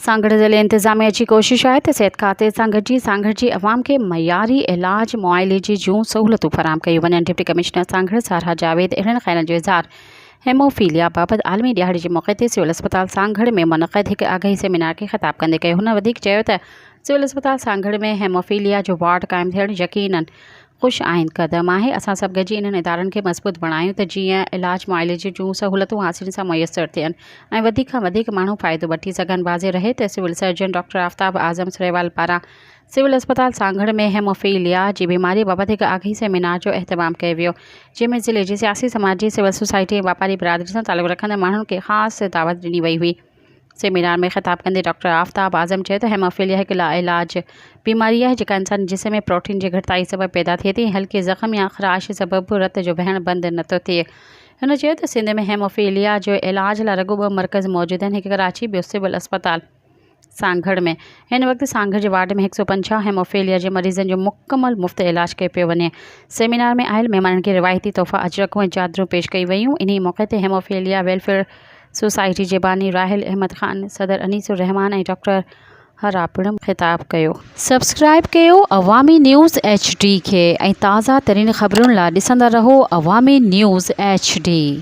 सांगड़ ज़िले इंतज़ामिया की कोशिश है तो सेहत खाते सां गॾिजी सांगड़ जी अवाम के मयारी इलाज मुआइलेजी जूं सहूलतूं फराम कयूं वञनि। डिप्टी कमिश्नर सांगड़ सारा जावेद अहिड़नि ख़ैरनि जो इज़हार हेमोफीलिया बाबति आलमी ॾियारी जे मौक़े ते सिविल अस्पताल सांगड़ में मुनक़द हिकु आगाही सेमिनार खे ख़िताब कंदे कयो। हुन वधीक चयो त सिविल अस्पताल सांगड़ में हेमोफीलिया जो वार्ड क़ाइमु थियणु यकीनन ख़ुशि आइंद क़दम आहे। असां सभु गॾिजी इन्हनि इदारनि खे मज़बूत बणायूं त जीअं इलाज मुआइलेजी जूं सहूलतूं आसानी सां मुयसरु थियनि ऐं वधीक खां वधीक माण्हू फ़ाइदो वठी सघनि। वाज़े रहे त सिविल सर्जन डॉक्टर आफ्ताब आज़म सरेवाल पारां सिविल अस्पताल सांगड़ में हेमोफीलिया जी बीमारी बाबति हिकु आगाही सेमिनार जो अहतमाम कयो वियो, जंहिंमें ज़िले जी सियासी समाजी सिविल सोसाइटी ऐं वापारी बिरादरी सां तालुक़ रखंदड़ माण्हुनि खे ख़ासि दावत ॾिनी वई हुई। सेमिनार में ख़िताब कंदे डॉक्टर आफ्ताब आज़म चयो त हेमोफीलिया हिकु लाइलाज बीमारी आहे जेका इंसानी जिस्म में प्रोटीन जी घटिताई सबबि पैदा थिए थी। हल्के ज़ख़्म या ख़राश सबबि रत जो वहणु बंदि नथो थिए। हुन चयो त सिंध में हेमोफीलिया जो इलाज लाइ रुॻो 2 मर्कज़ मौजूदु आहिनि, हिकु कराची, ॿियो सिविल अस्पताल सांगड़ में। हिन वक़्तु सांगड़ जे वार्ड में 150 हेमोफीलिया जे मरीज़नि जो मुकमल मुफ़्त इलाज कयो पियो वञे। सेमिनार में आयल महिमाननि खे रिवायती तोहफ़ा अजरकूं ऐं चादरूं पेश कई वयूं। इन्ही मौक़े ते हेमोफीलिया वेलफेयर सोसाइटी जे बानी राहिल अहमद ख़ान, सदर अनीसुर रहमान ऐं डॉक्टर हरा पिणु ख़िताब कयो। सब्सक्राइब कयो अवामी न्यूज़ HD खे ऐं ताज़ा तरीन ख़बरुनि लाइ ॾिसंदा रहो अवामी न्यूज़ HD।